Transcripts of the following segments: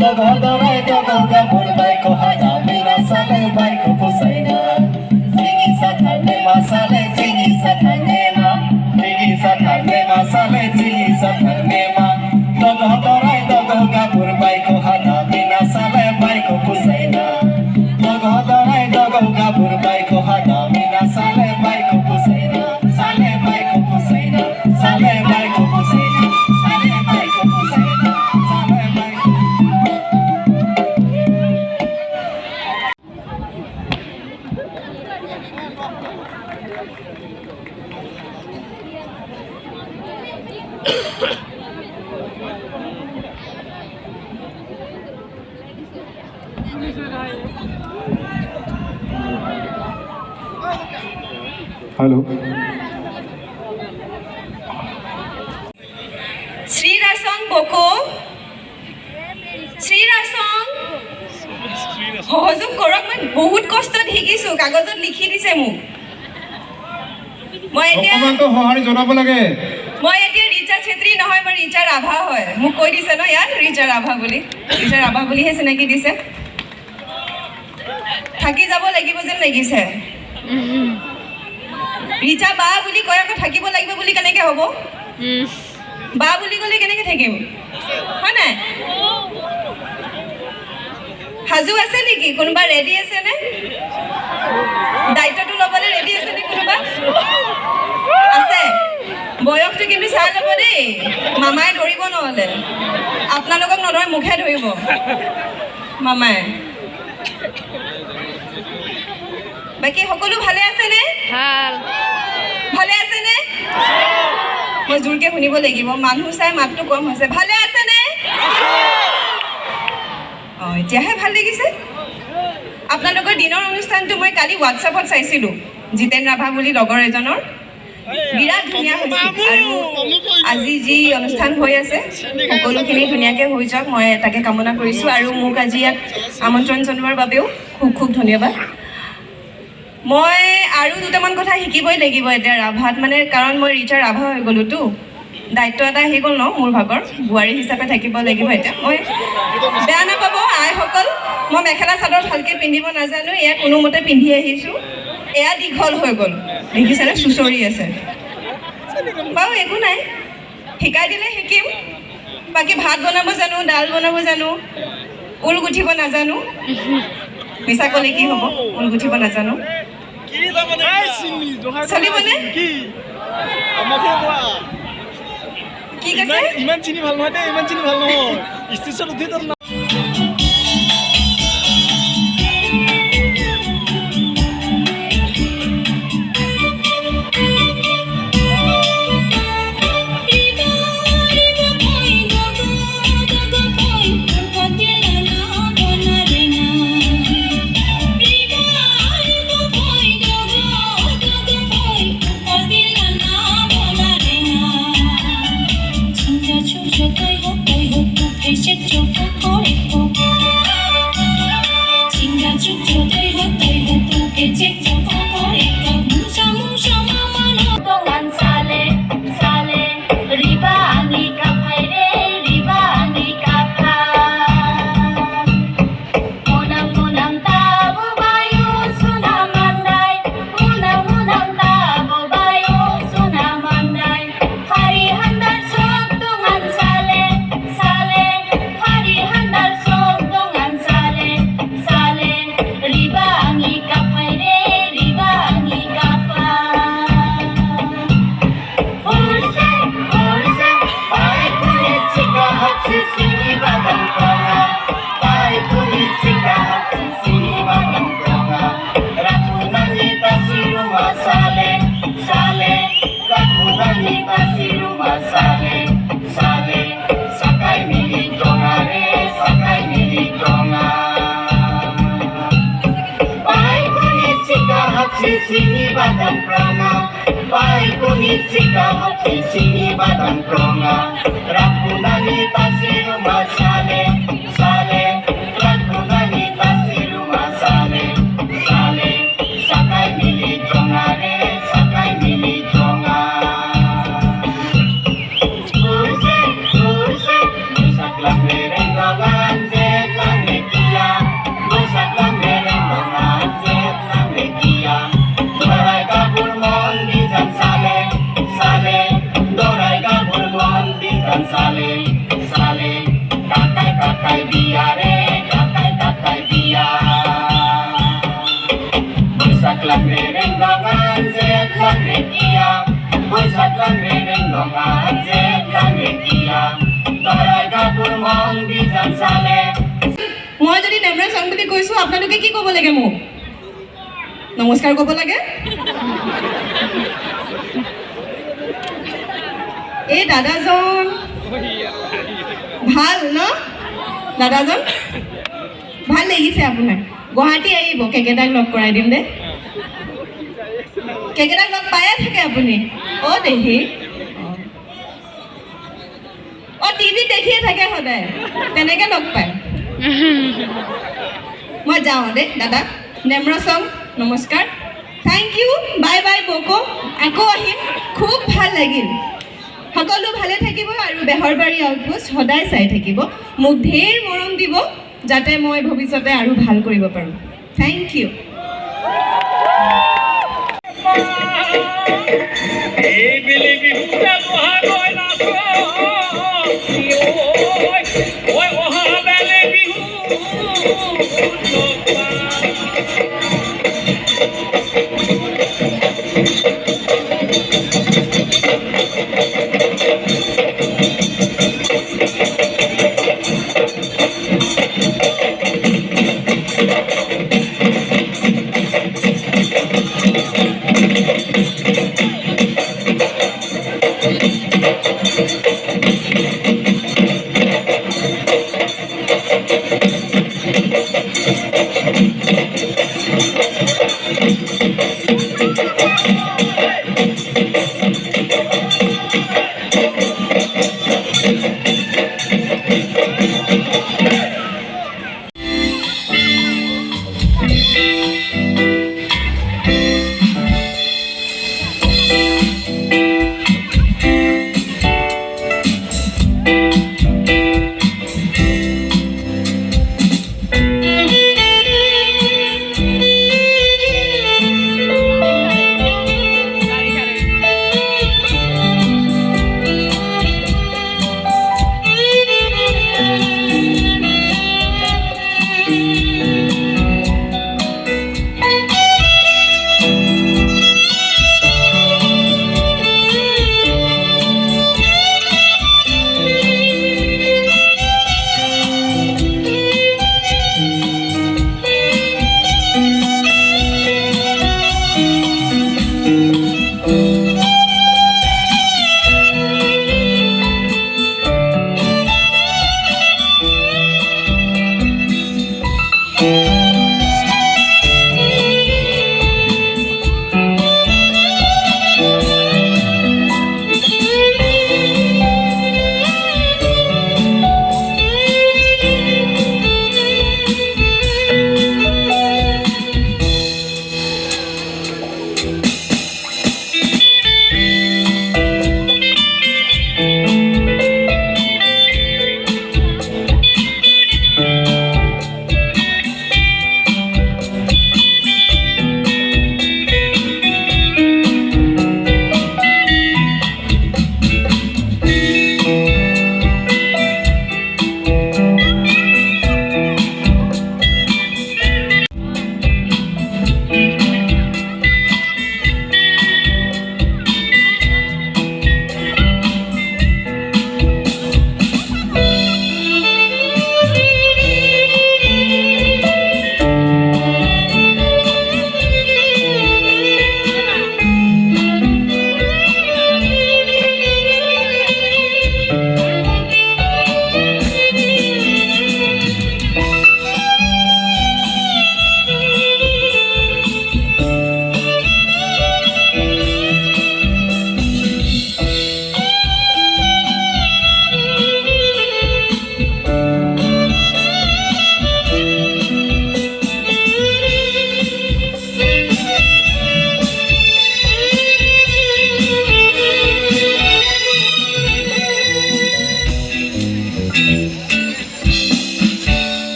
Dogodorai dogoga burbai ko hada mera sale bai ko posaina Zigi sathane masale zigi sathane ma Zigi sathane masale zigi sathane ma Dogodorai dogoga burbai ko hada mera sale bai ko posaina Dogodorai dogoga burbai ko hada mera sale bai ko posaina Sale bai ko posaina Sale bai ko posaina Sale bai ko posaina Sale bai ko Hello. শ্রীরাসং বকো শ্রীরাসং সহযোগ কৰক মই বহুত কষ্টত শিকিছো কাগজত লিখি দিছে মোক মই এতিয়া অকমানটো সহাৰি জনাব লাগে মই এতিয়া ৰিচা ছেত্ৰী নহয় মই ৰিচা ৰাভা হয় মোক কৈ দিছে ন ইয়াত ৰিচা ৰাভা বুলিহে চিনাকি দিছে থাকি যাব লাগিব যেন লাগিছে ৰিচা বা বুলি কয় আকৌ থাকিব লাগিব বুলি কেনেকৈ হ'ব বা বুলি ক'লে কেনেকৈ থাকিম হয় নাই সাজু আছে নেকি কোনোবা ৰেডি আছে নে দায়িত্বটো ল'বলৈ ৰেডি আছে নেকি কোনোবা আছে বয়সটো কিন্তু চাই ল'ব দেই মামাই ধৰিব নহ'লে আপোনালোকক নধৰে মুখে ধৰিব মামাই বাকী সকলো ভালে আছেনে ভালে আছেনে মই জোৰকৈ শুনিব লাগিব মানুহ চাই মাতটো কম হৈছে ভালে আছেনে অঁ এতিয়াহে ভাল লাগিছে আপোনালোকৰ দিনৰ অনুষ্ঠানটো মই কালি হোৱাটছআপত চাইছিলোঁ জিতেন ৰাভা বুলি লগৰ এজনৰ বিৰাট ধুনীয়া হৈছে আৰু আজি যি অনুষ্ঠান হৈ আছে সকলোখিনি ধুনীয়াকৈ হৈ যাওক মই তাকে কামনা কৰিছোঁ আৰু মোক আজি ইয়াত আমন্ত্ৰণ জনোৱাৰ বাবেও খুব খুব ধন্যবাদ মই আৰু দুটামান কথা শিকিবই লাগিব এতিয়া ৰাভাত মানে কাৰণ মই ৰিচা ৰাভা হৈ গ'লোতো দায়িত্ব এটা আহি গ'ল ন মোৰ ভাগৰ বোৱাৰী হিচাপে থাকিব লাগিব এতিয়া মই বেয়া নাপাব আইসকল মই মেখেলা চাদৰ ভালকৈ পিন্ধিব নাজানো এয়া কোনোমতে পিন্ধি আহিছোঁ এয়া দীঘল হৈ গ'ল দেখিছেনে চুচৰি আছে বাৰু একো নাই শিকাই দিলে শিকিম বাকী ভাত বনাব জানো দাল বনাব জানো ঊল গুঠিব নাজানো মিছা ক'লে কি হ'ব ঊল গুঠিব নাজানো চলিবনে কি কৈছে ইমান চিনি ভাল নহয় ইমান চিনি ভাল নহয় ষ্টেচনত উঠি তাৰ sini badan prana pai kunit sika hati sini badan prana rakunani tasiru masale sale rakunani tasiru masale sale sakai mili jongare sakai mili jonga kurse kurse musaklah merengawan Bangre Nonga Jet Bangre Kia Baragatur Mong Bizan Sale মই যদি নেমৰা song বুলি কৈছো আপোনালোকে কি ক'ব লাগে মোক নমস্কাৰ ক'ব লাগে এই দাদাজন ভাল ন দাদাজন ভাল লাগিছে আপোনাৰ গুৱাহাটী আহিব কেকেটাক লগ কৰাই দিম দে কেকেটাক লগ পায়ে থাকে আপুনি অ দেহি অ টিভি দেখিয়ে থাকে সদায় তেনেকে লগ পায় মই যাওঁ দে দাদা নেমৰা সং নমস্কাৰ থেংক ইউ বাই বাই বকো আকৌ আহিম খুব ভাল লাগিল সকলো ভালে থাকিব আৰু বেহৰবাৰী আউটপোষ্ট সদায় চাই থাকিব মোক ঢেৰ মৰম দিব যাতে মই ভৱিষ্যতে আৰু ভাল কৰিব পাৰোঁ থেংক ইউ এই বেলি বিহুতে বহাগৈ নাচ ঐ অহা বেলি বিহু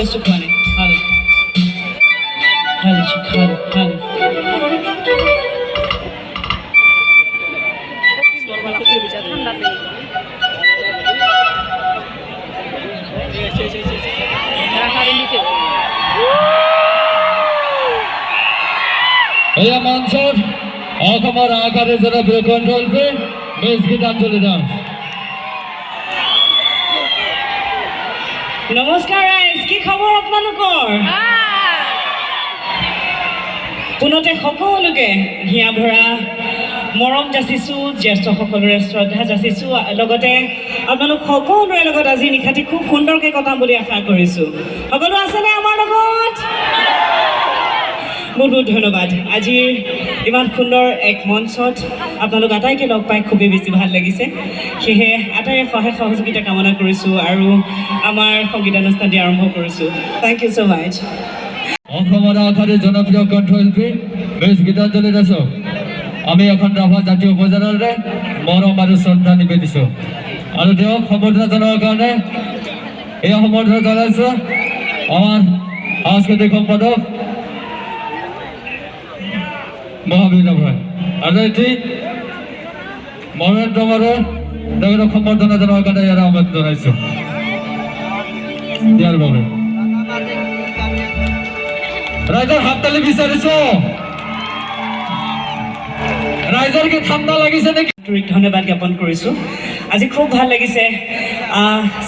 বস্তু খোৱা নাই ভাল ভাল ভাল ভাল এয়া মঞ্চত অসমৰ আকাৰে জনপ্ৰিয় কণ্ঠশিল্পী মিছ গীতাঞ্জলি দাস। নমস্কাৰ ৰাইজ, কি খবৰ আপোনালোকৰ? পোনতে সকলোকে হিয়া ভৰা মৰম যাচিছোঁ, জ্যেষ্ঠসকলৰে শ্ৰদ্ধা যাচিছোঁ, লগতে আপোনালোক সকলোৰে লগত আজি নিশাটি খুব সুন্দৰকৈ কটাম বুলি আশা কৰিছোঁ। সকলো আছেনে আমাৰ লগত? বহুত বহুত ধন্যবাদ। আজিৰ ইমান সুন্দৰ এক মঞ্চত আপোনালোক আটাইকে লগ পাই খুবেই বেছি ভাল লাগিছে। সেয়েহে আটাইৰে সহায় সহযোগিতা কামনা কৰিছোঁ আৰু আমাৰ সংগীতানুষ্ঠানটি আৰম্ভ কৰিছোঁ। থেংক ইউ ছ' মাছ। অসমৰ আকাৰে জনপ্ৰিয় কণ্ঠশিল্পী মিছ গীতাঞ্জলি দাসক আমি এখন ৰাভা জাতীয় উপজেলাৰে মৰম আৰু শ্ৰদ্ধা নিবেদিছোঁ আৰু তেওঁক সম্বৰ্ধনা জনোৱাৰ কাৰণে এই সম্বৰ্ধনা জনাইছোঁ আমাৰ সাংস্কৃতিক সম্পাদক মহাবীৰ ভাই আৰু এটি মহেন্দ্ৰ মাৰে তেখেতক সম্বৰ্ধনা জনোৱাৰ কাৰণে ইয়াৰ আমন্ত্ৰণ জনাইছোঁ ইয়াৰ বাবে ৰাইজৰ হাততালি বিচাৰিছোঁ। ৰাইজৰ কি ঠাণ্ডা লাগিছে নেকি? ধন্যবাদ জ্ঞাপন কৰিছোঁ। আজি খুব ভাল লাগিছে।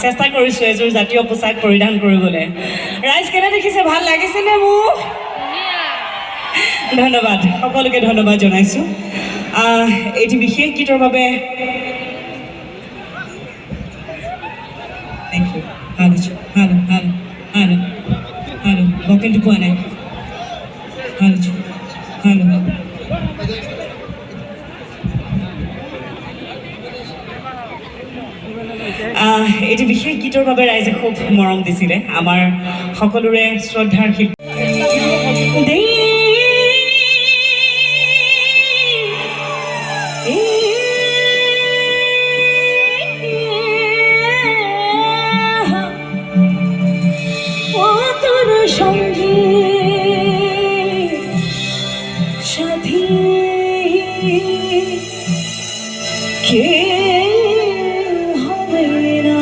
চেষ্টা কৰিছোঁ এযোৰ জাতীয় পোচাক পৰিধান কৰিবলৈ। ৰাইজ কেনে দেখিছে? ভাল লাগিছেনে মোক? ধন্যবাদ, সকলোকে ধন্যবাদ জনাইছোঁ। এটি বিশেষ গীতৰ বাবে থেংক ইউ। ভকেলটো পোৱা নাই। এটি বিশেষ গীতৰ বাবে ৰাইজে খুব মৰম দিছিলে। আমাৰ সকলোৰে শ্ৰদ্ধাৰ শিল্পী সঙ্গী সাথী কে হবে না।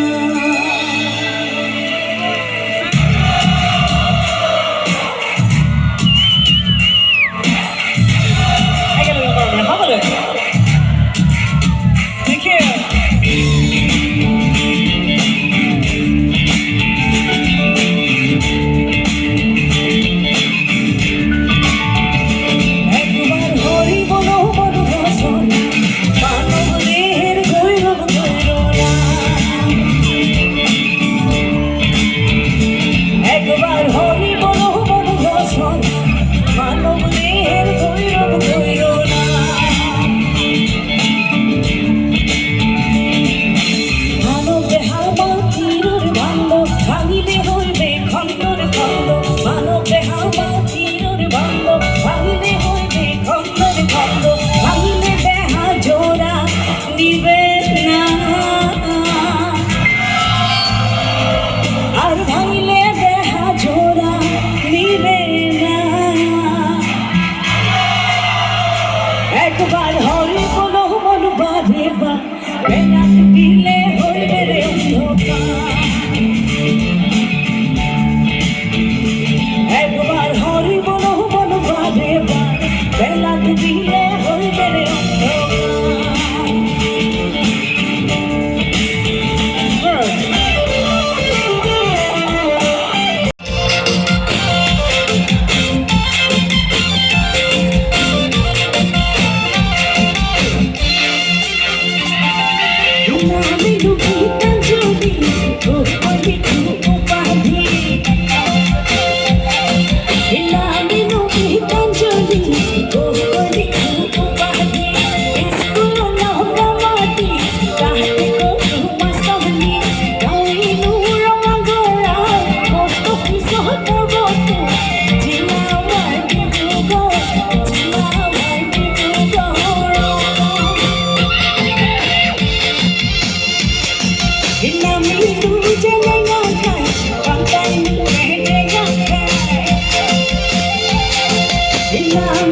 Jangan